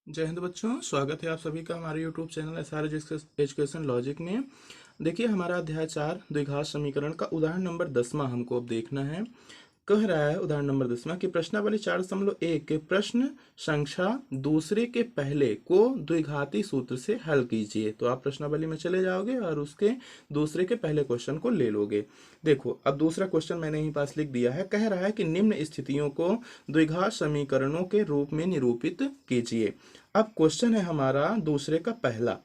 जय हिंद बच्चों, स्वागत है आप सभी का हमारे YouTube channel SR education logic में। देखिए, हमारा अध्याय 4 द्विघात समीकरण का उदाहरण नंबर 10वां हमको अब देखना है। कह रहा है उदाहरण नंबर 10वां कि प्रश्नावली 4.1 के प्रश्न संख्या दूसरे के पहले को द्विघाती सूत्र से हल कीजिए। तो आप प्रश्नावली में चले जाओगे और उसके दूसरे के पहले क्वेश्चन को ले लोगे। देखो, अब दूसरा क्वेश्चन मैंने यहीं पास लिख दिया है। कह रहा है कि निम्न स्थितियों को द्विघात समीकरणों के रूप में निरूपित कीजिए। अब क्वेश्चन है हमारा दूसरे का पहला।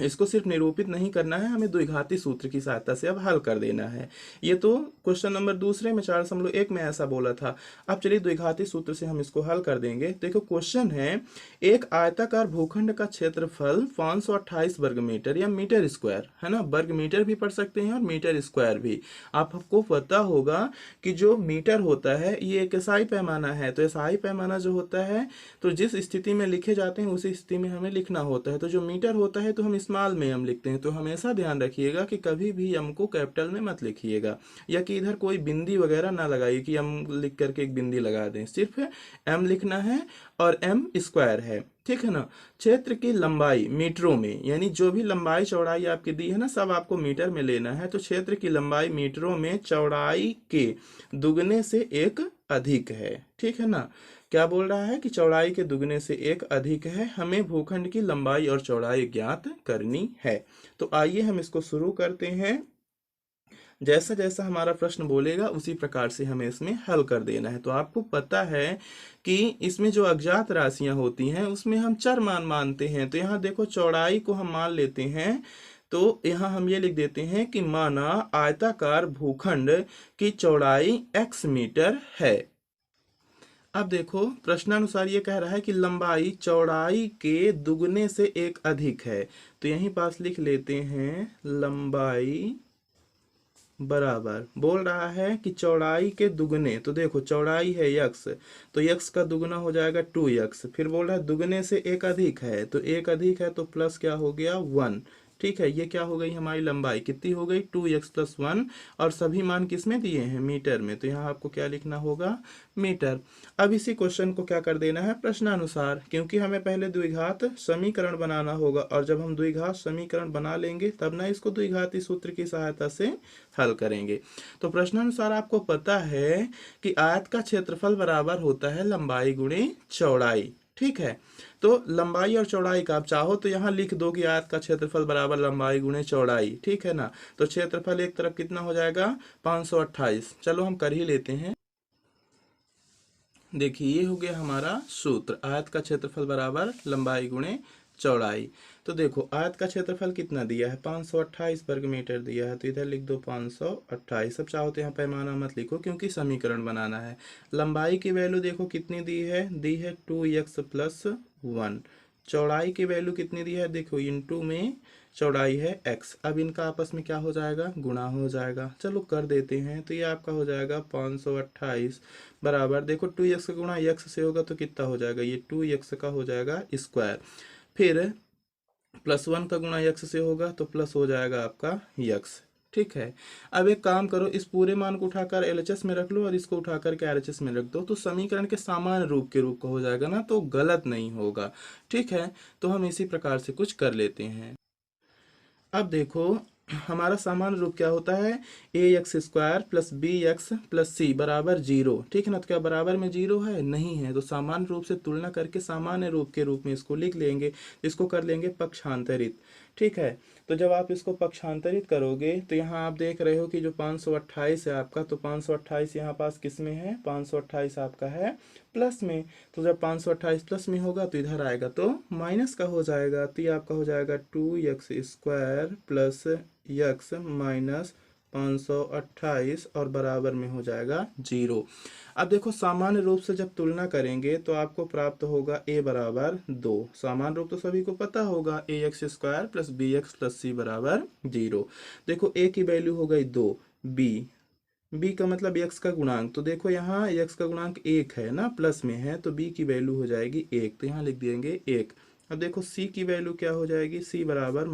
इसको सिर्फ निरूपित नहीं करना है, हमें द्विघाती सूत्र की सहायता से अब हल कर देना है। ये तो क्वेश्चन नंबर दूसरे में 4.1 में ऐसा बोला था। अब चलिए द्विघाती सूत्र से हम इसको हल कर देंगे। देखो, क्वेश्चन है एक आयताकार भूखंड का क्षेत्रफल 528 वर्ग मीटर या मीटर स्क्वायर है ना। वर्ग मीटर भी पढ़ सकते हैं और मीटर स्क्वायर भी। आपको पता होगा कि जो मीटर होता है ये एक एसआई पैमाना है। तो एसआई पैमाना जो होता है, तो जिस स्थिति में लिखे जाते हैं उसी स्थिति में हमें लिखना होता है। तो जो मीटर होता है तो हम स्मॉल में एम लिखते हैं। तो हमेशा ध्यान रखिएगा कि कभी भी एम को कैपिटल में मत लिखिएगा, या कि इधर कोई बिंदी वगैरह ना लगाइए कि एम लिख करके एक बिंदी लगा दें। सिर्फ एम लिखना है और एम स्क्वायर है, ठीक है ना। क्षेत्र की लंबाई मीटरों में, यानी जो भी लंबाई चौड़ाई आपकी दी है ना, सब आपको मीटर में लेना है। तो क्षेत्र की लंबाई मीटरों में चौड़ाई के दुगने से एक अधिक है, ठीक है ना। क्या बोल रहा है कि चौड़ाई के दुगने से एक अधिक है। हमें भूखंड की लंबाई और चौड़ाई ज्ञात करनी है। तो आइए हम इसको शुरू करते हैं। जैसा जैसा हमारा प्रश्न बोलेगा उसी प्रकार से हमें इसमें हल कर देना है। तो आपको पता है कि इसमें जो अज्ञात राशियां होती हैं उसमें हम चर मान मानते हैं। तो यहाँ देखो, चौड़ाई को हम मान लेते हैं। तो यहाँ हम ये लिख देते हैं कि माना आयताकार भूखंड की चौड़ाई x मीटर है। अब देखो, प्रश्नानुसार ये कह रहा है कि लंबाई चौड़ाई के दुगने से एक अधिक है। तो यहीं पास लिख लेते हैं लंबाई बराबर, बोल रहा है कि चौड़ाई के दुगने। तो देखो, चौड़ाई है यक्स, तो यक्स का दुगना हो जाएगा 2x। फिर बोल रहा है दुगने से एक अधिक है, तो एक अधिक है तो प्लस क्या हो गया 1। ठीक है, ये क्या हो गई हमारी लंबाई, कितनी हो गई 2x+1। और सभी मान किस में दिए हैं, मीटर में। तो यहाँ आपको क्या लिखना होगा, मीटर। अब इसी क्वेश्चन को क्या कर देना है, प्रश्नानुसार, क्योंकि हमें पहले द्विघात समीकरण बनाना होगा। और जब हम द्विघात समीकरण बना लेंगे तब ना इसको द्विघाती सूत्र की सहायता से हल करेंगे। तो प्रश्नानुसार आपको पता है कि आयत का क्षेत्रफल बराबर होता है लंबाई गुणे चौड़ाई, ठीक है। तो लंबाई और चौड़ाई का आप चाहो तो यहाँ लिख दो कि आयत का क्षेत्रफल बराबर लंबाई गुणे चौड़ाई, ठीक है ना। तो क्षेत्रफल एक तरफ कितना हो जाएगा 528। चलो हम कर ही लेते हैं। देखिए, ये हो गया हमारा सूत्र, आयत का क्षेत्रफल बराबर लंबाई गुणे चौड़ाई। तो देखो, आयत का क्षेत्रफल कितना दिया है, 528 वर्ग मीटर दिया है। तो इधर लिख दो 528। अब चाहो तो यहाँ पैमाना मत लिखो क्योंकि समीकरण बनाना है। लंबाई की वैल्यू देखो कितनी दी है 2x+1। चौड़ाई की वैल्यू कितनी दी है, देखो इंटू में चौड़ाई है x। अब इनका आपस में क्या हो जाएगा, गुणा हो जाएगा। चलो कर देते हैं। तो ये आपका हो जाएगा 528 बराबर, देखो 2x का गुणा x से होगा तो कितना हो जाएगा, ये 2x का हो जाएगा स्क्वायर। फिर +1 का गुणा x से होगा तो प्लस हो जाएगा आपका x, ठीक है। अब एक काम करो, इस पूरे मान को उठाकर एलएचएस में रख लो और इसको उठाकर के आरएचएस में रख दो। तो समीकरण के सामान्य रूप के रूप का हो जाएगा ना, तो गलत नहीं होगा, ठीक है। तो हम इसी प्रकार से कुछ कर लेते हैं। अब देखो, हमारा सामान्य रूप क्या होता है, ax² + bx + c बराबर 0, ठीक है ना। तो क्या बराबर में 0 है, नहीं है। तो सामान्य रूप से तुलना करके सामान्य रूप के रूप में इसको लिख लेंगे। इसको कर लेंगे पक्षांतरित, ठीक है। तो जब आप इसको पक्षांतरित करोगे तो यहाँ आप देख रहे हो कि जो 528 है आपका, तो 528 यहाँ पास किस में है, 528 आपका है प्लस में। तो जब 528 प्लस में होगा तो इधर आएगा तो माइनस का हो जाएगा। तो ये आपका हो जाएगा 2x² + x माइनस 528 और बराबर में हो जाएगा 0। अब देखो, सामान्य रूप से जब तुलना करेंगे तो आपको प्राप्त होगा a बराबर 2। सामान्य रूप तो सभी को पता होगा, ax² + bx + c बराबर 0। देखो, a की वैल्यू हो गई 2, b का मतलब x का गुणांक। तो देखो यहाँ x का गुणांक 1 है ना, प्लस में है, तो b की वैल्यू हो जाएगी 1। तो यहाँ लिख देंगे 1। अब देखो c की वैल्यू क्या हो जाएगी, c बराबर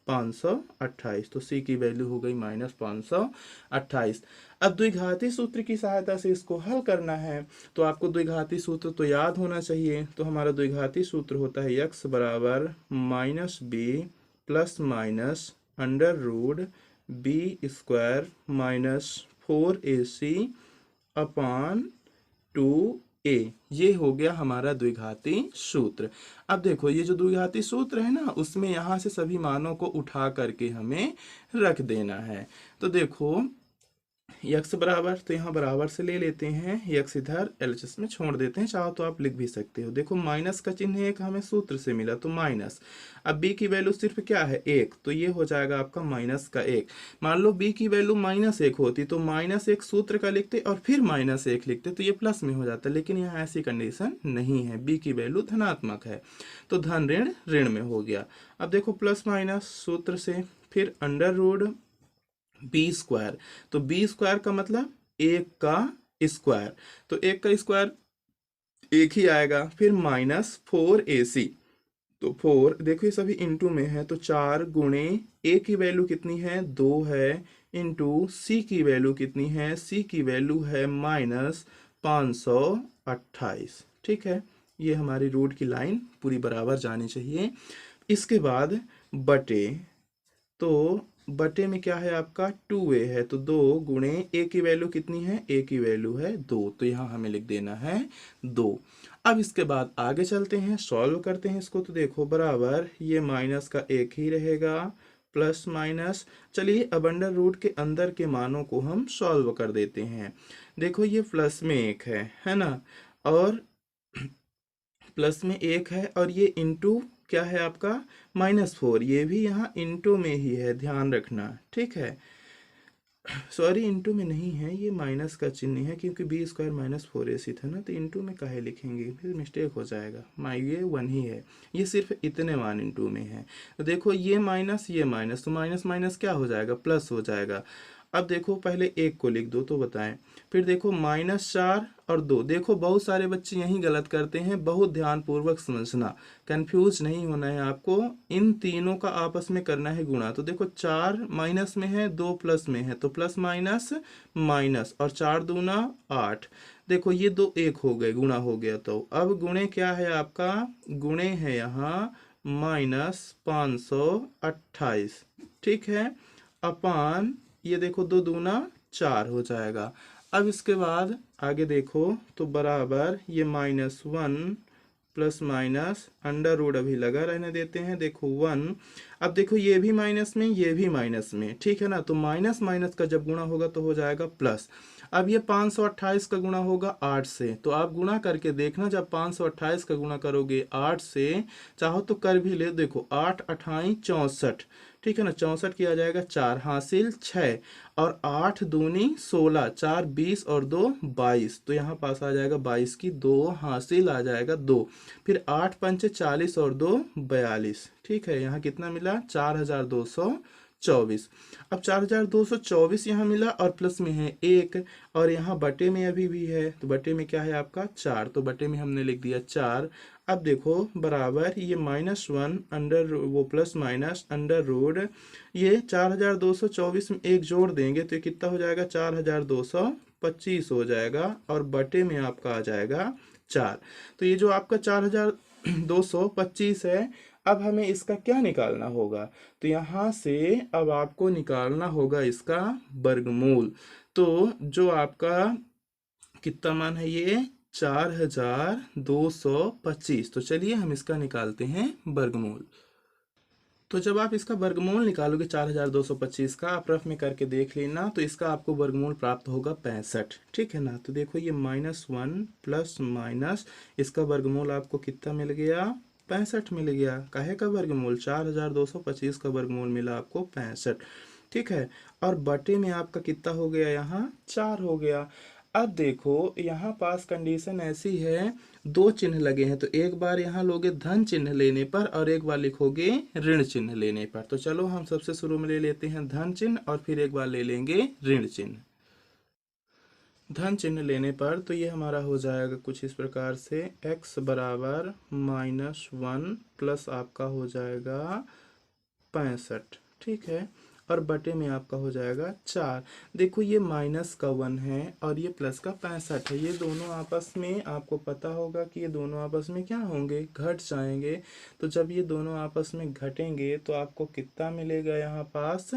528। तो सी की वैल्यू हो गई -528। अब द्विघाती सूत्र की सहायता से इसको हल करना है। तो आपको द्विघाती सूत्र तो याद होना चाहिए। तो हमारा द्विघाती सूत्र होता है x बराबर -b plus minus under root b² -4ac upon 2a। ये हो गया हमारा द्विघाती सूत्र। अब देखो ये जो द्विघाती सूत्र है ना, उसमें यहाँ से सभी मानों को उठा करके हमें रख देना है। तो देखो यक्स बराबर, तो यहाँ बराबर से ले लेते हैं, यक्स इधर एलएचएस में छोड़ देते हैं, चाहो तो आप लिख भी सकते हो। देखो माइनस का चिन्ह एक हमें सूत्र से मिला तो माइनस। अब b की वैल्यू सिर्फ क्या है 1, तो ये हो जाएगा आपका -1। मान लो b की वैल्यू -1 होती तो -1 सूत्र का लिखते और फिर -1 लिखते तो ये प्लस में हो जाता, लेकिन यहाँ ऐसी कंडीशन नहीं है, b की वैल्यू धनात्मक है तो धन ऋण ऋण में हो गया। अब देखो प्लस माइनस सूत्र से, फिर अंडर रूट b², तो b² का मतलब 1 का स्क्वायर, तो 1 का स्क्वायर 1 ही आएगा। फिर -4ac, तो 4 देखो ये सभी इंटू में है तो 4 गुणे a की वैल्यू कितनी है 2 है, इंटू c की वैल्यू कितनी है, c की वैल्यू है -528। ठीक है, ये हमारी रूट की लाइन पूरी बराबर जानी चाहिए। इसके बाद बटे, तो बटे में क्या है आपका 2a है, तो 2 गुणे a की वैल्यू कितनी है, a की वैल्यू है 2, तो यहाँ हमें लिख देना है 2। अब इसके बाद आगे चलते हैं, सॉल्व करते हैं इसको। तो देखो बराबर ये माइनस का 1 ही रहेगा, प्लस माइनस, चलिए अब अंडर रूट के अंदर के मानों को हम सॉल्व कर देते हैं। देखो ये प्लस में 1 है ना, और प्लस में 1 है, और ये इंटू क्या है आपका -4, ये भी यहाँ इंटू में ही है, ध्यान रखना। ठीक है, सॉरी इंटू में नहीं है, ये माइनस का चिन्ह है क्योंकि b² -4ac था ना, तो इंटू में काहे लिखेंगे, फिर मिस्टेक हो जाएगा। ये 1 ही है, ये सिर्फ इतने मान इंटू में है। तो देखो ये माइनस ये माइनस, तो माइनस माइनस क्या हो जाएगा, प्लस हो जाएगा। अब देखो पहले 1 को लिख दो तो बताएं, फिर देखो -4 और 2। देखो बहुत सारे बच्चे यही गलत करते हैं, बहुत ध्यानपूर्वक समझना, कंफ्यूज नहीं होना है आपको। इन तीनों का आपस में करना है गुणा। तो देखो 4 माइनस में है, 2 प्लस में है, तो प्लस माइनस माइनस, और 4 दूना 8। देखो ये 2 1 हो गए, गुणा हो गया। तो अब गुणे क्या है आपका, गुणे है यहाँ -528। ठीक है, अपान ये देखो 2 दूना 4 हो जाएगा। अब इसके बाद आगे देखो तो बराबर ये -1 प्लस माइनस अंडर रूट अभी लगा रहने देते हैं, देखो 1। अब देखो ये भी माइनस में ये भी माइनस में, ठीक है ना, तो माइनस माइनस का जब गुणा होगा तो हो जाएगा प्लस। अब ये 528 का गुणा होगा 8 से, तो आप गुणा करके देखना, जब 528 का गुणा करोगे 8 से, चाहो तो कर भी ले, देखो 8 अठाई 64, ठीक है ना, 64 किया जाएगा 4 हासिल 6, और 8 दूनी 16, 4 20 और 2 22, तो यहाँ पास आ जाएगा 22 की 2 हासिल आ जाएगा 2। फिर 8 पंचे 40 और 2 42, ठीक है, यहाँ कितना मिला 4224। अब 4224 यहाँ मिला और प्लस में है 1, और यहाँ बटे में अभी भी है, तो बटे में क्या है आपका 4, तो बटे में हमने लिख दिया 4। अब देखो बराबर ये -1 अंडर वो प्लस माइनस अंडर रूट, ये 4224 में 1 जोड़ देंगे तो ये कितना हो जाएगा 4225 हो जाएगा, और बटे में आपका आ जाएगा 4। तो ये जो आपका 4225 है, अब हमें इसका क्या निकालना होगा, तो यहाँ से अब आपको निकालना होगा इसका वर्गमूल। तो जो आपका कितना मान है ये 4225, तो चलिए हम इसका निकालते हैं वर्गमूल। तो जब आप इसका वर्गमूल निकालोगे 4225 का, आप रफ में करके देख लेना, तो इसका आपको वर्गमूल प्राप्त होगा 65, ठीक है ना। तो देखो ये -1 प्लस माइनस इसका वर्गमूल आपको कितना मिल गया 65 मिल गया। काहे का वर्गमूल 4225 का वर्गमूल मिला आपको 65, ठीक है, और बटे में आपका कितना हो गया यहाँ 4 हो गया। अब देखो यहाँ पास कंडीशन ऐसी है, 2 चिन्ह लगे हैं, तो एक बार यहाँ लोगे धन चिन्ह लेने पर और एक बार लिखोगे ऋण चिन्ह लेने पर। तो चलो हम सबसे शुरू में ले लेते हैं धन चिन्ह और फिर एक बार ले लेंगे ऋण चिन्ह। धन चिन्ह लेने पर तो ये हमारा हो जाएगा कुछ इस प्रकार से, x बराबर -1 प्लस आपका हो जाएगा 65, ठीक है, और बटे में आपका हो जाएगा 4। देखो ये माइनस का 1 है और ये प्लस का 65 है, ये दोनों आपस में आपको पता होगा कि ये दोनों आपस में क्या होंगे, घट जाएंगे। तो जब ये दोनों आपस में घटेंगे तो आपको कितना मिलेगा यहाँ पास,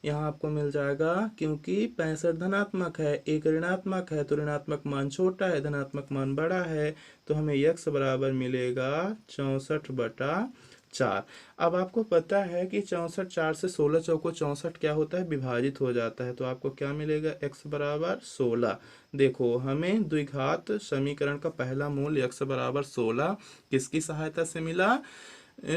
यहाँ आपको मिल जाएगा, क्योंकि 65 धनात्मक है, एक ऋणात्मक है, तो ऋणात्मक मान छोटा है, धनात्मक मान बड़ा है, तो हमें यक्स बराबर मिलेगा 64/4। अब आपको पता है कि 64, 4 से 16 चौको 64 क्या होता है, विभाजित हो जाता है, तो आपको क्या मिलेगा, x बराबर 16। देखो हमें द्विघात समीकरण का पहला मूल x बराबर 16 किसकी सहायता से मिला,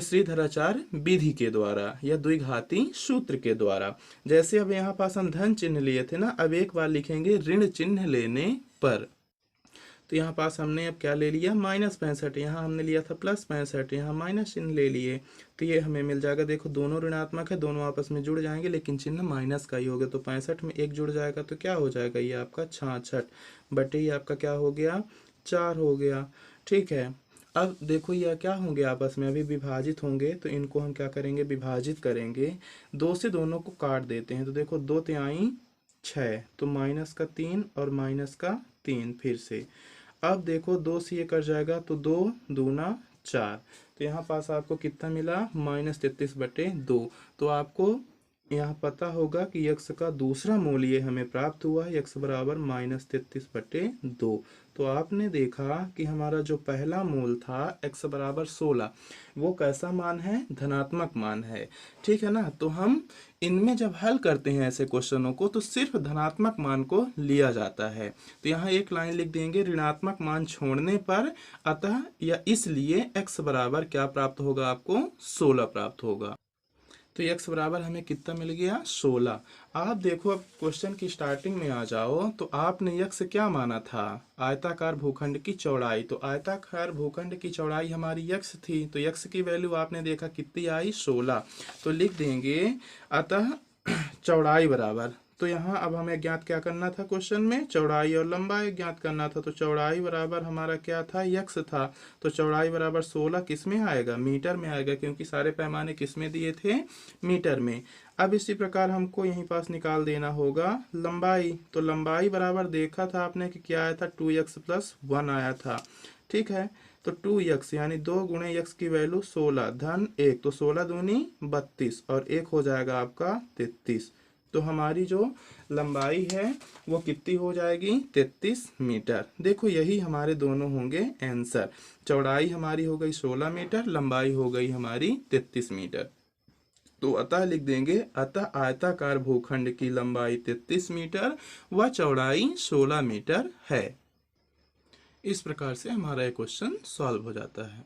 श्रीधराचार्य विधि के द्वारा या द्विघाती सूत्र के द्वारा। जैसे अब यहाँ पास हम धन चिन्ह लिए थे ना, अब एक बार लिखेंगे ऋण चिन्ह लेने पर। तो यहाँ पास हमने अब क्या ले लिया, -65, यहाँ हमने लिया था +65, यहाँ माइनस चिन्ह ले लिए, तो ये हमें मिल जाएगा। देखो दोनों ऋणात्मक है, दोनों आपस में जुड़ जाएंगे, लेकिन चिन्ह माइनस का ही होगा, तो 65 में एक जुड़ जाएगा तो क्या हो जाएगा, ये आपका 66 बटे ये आपका क्या हो गया, 4 हो गया, ठीक है। अब देखो ये क्या होंगे, आपस में अभी विभाजित होंगे, तो इनको हम क्या करेंगे, विभाजित करेंगे, 2 से दोनों को काट देते हैं, तो देखो 2 तिहाई 6, तो -3 और -3 फिर से। अब देखो 2 से ये कर जाएगा, तो 2 दूना 4, तो यहाँ पास आपको कितना मिला, -33/2। तो आपको यहाँ पता होगा कि यक्स का दूसरा मूल ये हमें प्राप्त हुआ है, यक्स बराबर -33/2। तो आपने देखा कि हमारा जो पहला मूल था x बराबर 16, वो कैसा मान है, धनात्मक मान है, ठीक है ना। तो हम इनमें जब हल करते हैं ऐसे क्वेश्चनों को, तो सिर्फ धनात्मक मान को लिया जाता है। तो यहाँ एक लाइन लिख देंगे, ऋणात्मक मान छोड़ने पर अतः या इसलिए x बराबर क्या प्राप्त होगा, आपको 16 प्राप्त होगा। तो x बराबर हमें कितना मिल गया, 16। आप देखो अब क्वेश्चन की स्टार्टिंग में आ जाओ, तो आपने x क्या माना था, आयताकार भूखंड की चौड़ाई। तो आयताकार भूखंड की चौड़ाई हमारी x थी, तो x की वैल्यू आपने देखा कितनी आई, 16। तो लिख देंगे अतः चौड़ाई बराबर, तो यहाँ अब हमें ज्ञात क्या करना था, क्वेश्चन में चौड़ाई और लंबाई ज्ञात करना था। तो चौड़ाई बराबर हमारा क्या था, यक्स था, तो चौड़ाई बराबर 16 किस में आएगा, मीटर में आएगा, क्योंकि सारे पैमाने किस में दिए थे, मीटर में। अब इसी प्रकार हमको यहीं पास निकाल देना होगा लंबाई। तो लंबाई बराबर देखा था आपने कि क्या आया था, 2x + 1 आया था, ठीक है। तो 2x यानी 2 गुणे x की वैल्यू 16 धन 1, तो 16 दूनी 32 और 1 हो जाएगा आपका 33। तो हमारी जो लंबाई है वो कितनी हो जाएगी, 33 मीटर। देखो यही हमारे दोनों होंगे आंसर, चौड़ाई हमारी हो गई 16 मीटर, लंबाई हो गई हमारी 33 मीटर। तो अतः लिख देंगे, अतः आयताकार भूखंड की लंबाई 33 मीटर व चौड़ाई 16 मीटर है। इस प्रकार से हमारा ये क्वेश्चन सॉल्व हो जाता है।